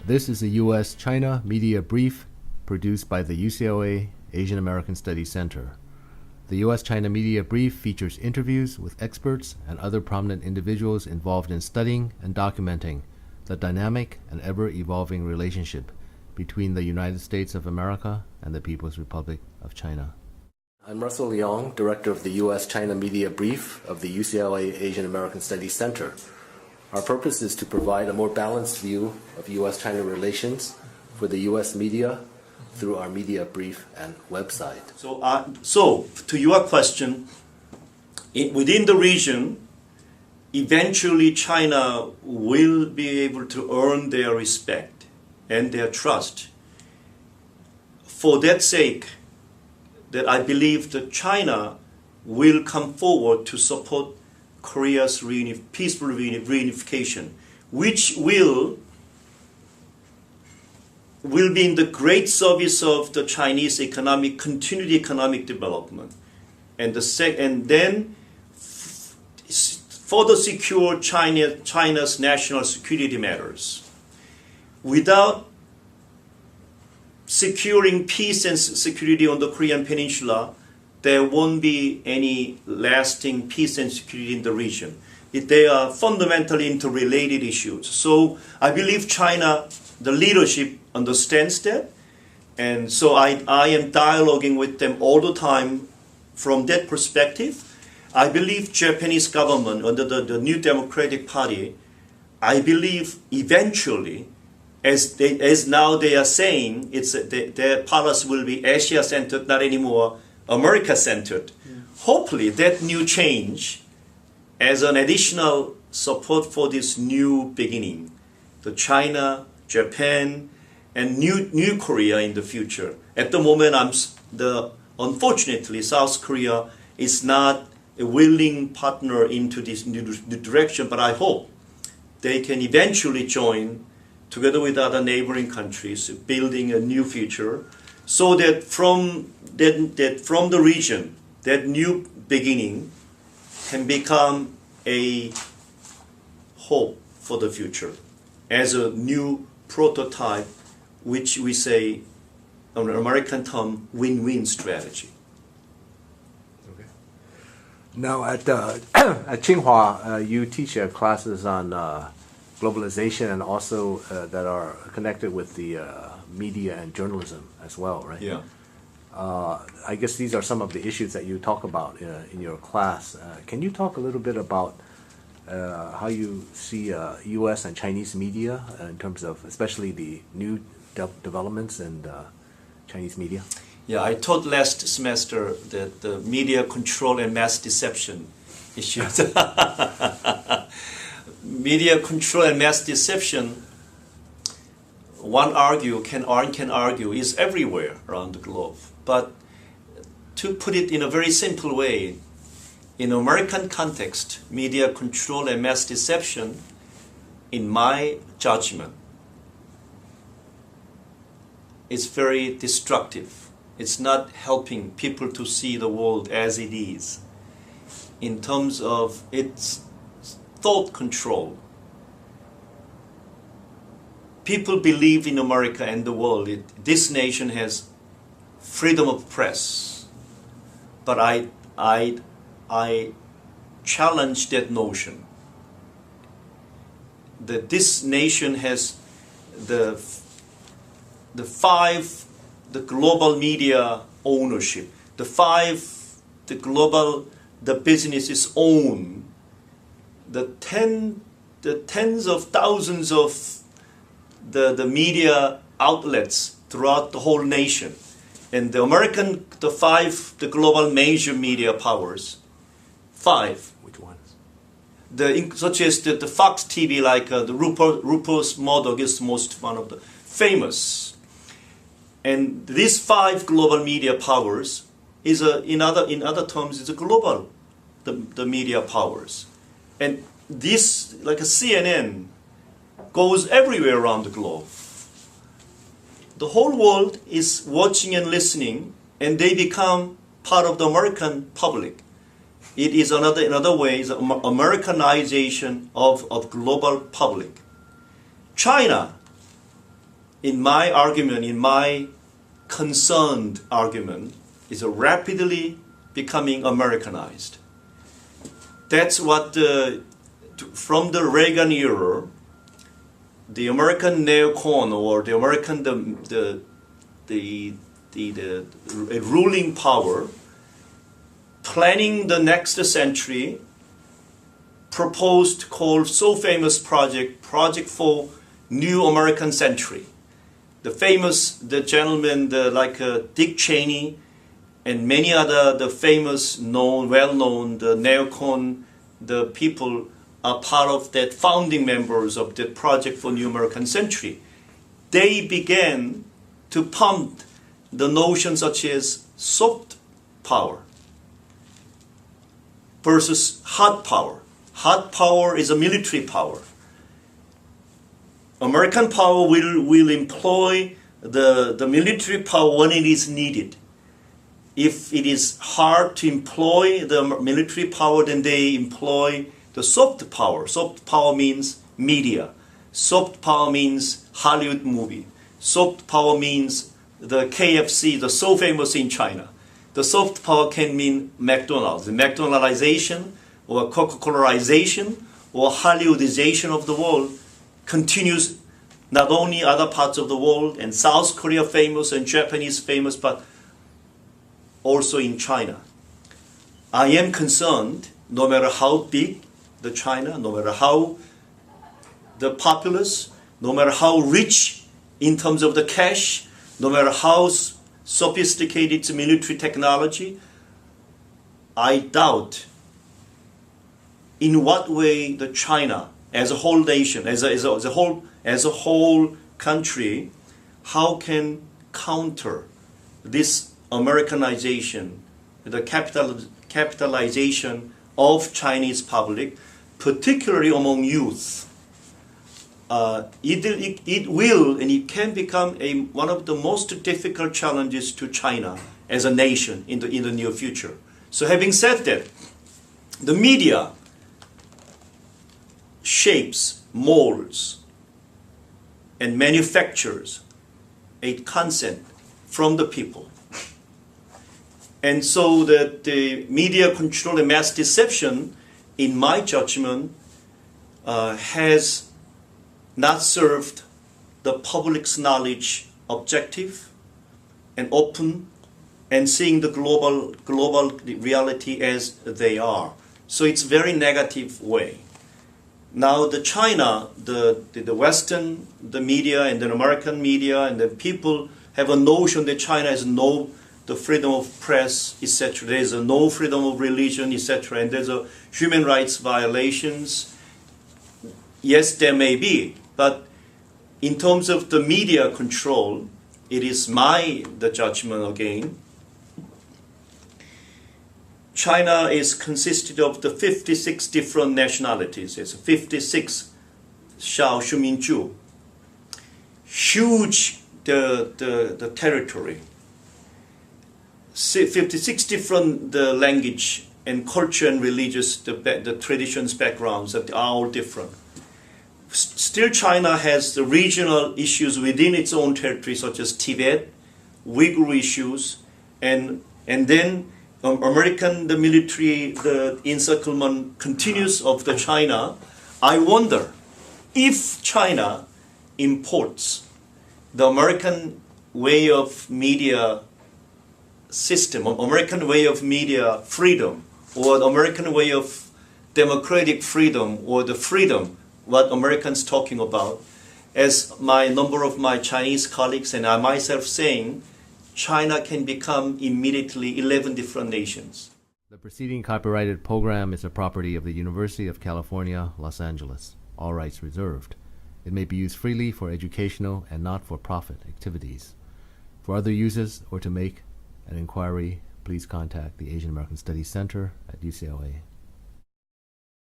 This is a U.S. China Media Brief produced by the UCLA Asian American Studies Center. The U.S. China Media Brief features interviews with experts and other prominent individuals involved in studying and documenting the dynamic and ever-evolving relationship between the United States of America and the People's Republic of China. I'm Russell Leong, Director of the U.S. China Media Brief of the UCLA Asian American Studies Center. Our purpose is to provide a more balanced view of U.S.-China relations for the U.S. media through our media brief and website. So to your question, within the region, eventually China will be able to earn their respect and their trust. For that sake, that I believe that China will come forward to support Korea's peaceful reunification, which will be in the great service of the Chinese continued economic development, and then further secure China's national security matters. Without securing peace and security on the Korean Peninsula, there won't be any lasting peace and security in the region. They are fundamentally interrelated issues. So I believe China, the leadership, understands that. And so I am dialoguing with them all the time from that perspective. I believe Japanese government, under the new Democratic Party, I believe eventually, as now they are saying, their policy will be Asia-centered, not anymore America-centered. Hopefully that new change as an additional support for this new beginning, the China, Japan, and new Korea in the future. At the moment, unfortunately, South Korea is not a willing partner into this new direction, but I hope they can eventually join together with other neighboring countries, building a new future, so that from the region, that new beginning can become a hope for the future as a new prototype, which we say, on an American term, win-win strategy. Okay. Now at Tsinghua, you teach classes on globalization and also that are connected with the media and journalism as well, right? Yeah. I guess these are some of the issues that you talk about in your class. Can you talk a little bit about how you see U.S. and Chinese media in terms of especially the new developments in Chinese media? Yeah, I taught last semester that the media control and mass deception issues. Media control and mass deception, one can argue, is everywhere around the globe. But to put it in a very simple way, in American context, media control and mass deception, in my judgment, is very destructive. It's not helping people to see the world as it is in terms of its thought control. People believe in America and the world. This nation has freedom of press. But I challenge that notion that this nation has the global media ownership, the businesses own, the tens of thousands of the media outlets throughout the whole nation. And the global major media powers, 5. Which ones? Such as the Fox TV, like the Rupert Murdoch is one of the famous. And these 5 global media powers is in other terms is a global the media powers. And this, like a CNN, goes everywhere around the globe. The whole world is watching and listening, and they become part of the American public. It is in other ways, Americanization of global public. China in my argument, in my concerned argument, is rapidly becoming Americanized. That's what from the Reagan era, the American neocon or the American the ruling power planning the next century proposed, called so famous project for New American Century. The gentleman like Dick Cheney and many other the famous well-known the neocon, the people are part of that founding members of the project for New American Century. They began to pump the notion such as soft power versus hard power. Hard power is a military power. American power will employ the military power when it is needed. If it is hard to employ the military power, then they employ the soft power. Soft power means media. Soft power means Hollywood movie. Soft power means the KFC, the so famous in China. The soft power can mean McDonald's. The McDonaldization or Coca-Colaization or Hollywoodization of the world continues not only other parts of the world, and South Korea famous and Japanese famous, but also in China. I am concerned, no matter how big the China, no matter how the populace, no matter how rich in terms of the cash, no matter how sophisticated its military technology, I doubt in what way the China as a whole nation, as a whole country, how can counter this Americanization, the capitalization of Chinese public, particularly among youth. It will and it can become one of the most difficult challenges to China as a nation in the near future. So having said that, the media shapes, molds, and manufactures a consent from the people. And so that the media control and mass deception, in my judgment, has not served the public's knowledge objective and open and seeing the global reality as they are. So it's very negative way. Now the China, the Western, the media and the American media and the people have a notion that China has no the freedom of press, etc. There's no freedom of religion, etc. And there's a human rights violations. Yes, there may be, but in terms of the media control, it is the judgment again. China is consisted of the 56 different nationalities. It's 56 Xiao Shuminju. Huge the territory. 56 different language and culture and religious, the traditions, backgrounds that are all different. Still China has the regional issues within its own territory, such as Tibet, Uyghur issues, and then American, the military, the encirclement continues of the China. I wonder if China imports the American way of media system, American way of media freedom, or the American way of democratic freedom, or the freedom what Americans talking about, as number of my Chinese colleagues and I myself saying, China can become immediately 11 different nations. The preceding copyrighted program is a property of the University of California, Los Angeles. All rights reserved. It may be used freely for educational and not-for-profit activities. For other uses or to make an inquiry, please contact the Asian American Studies Center at UCLA.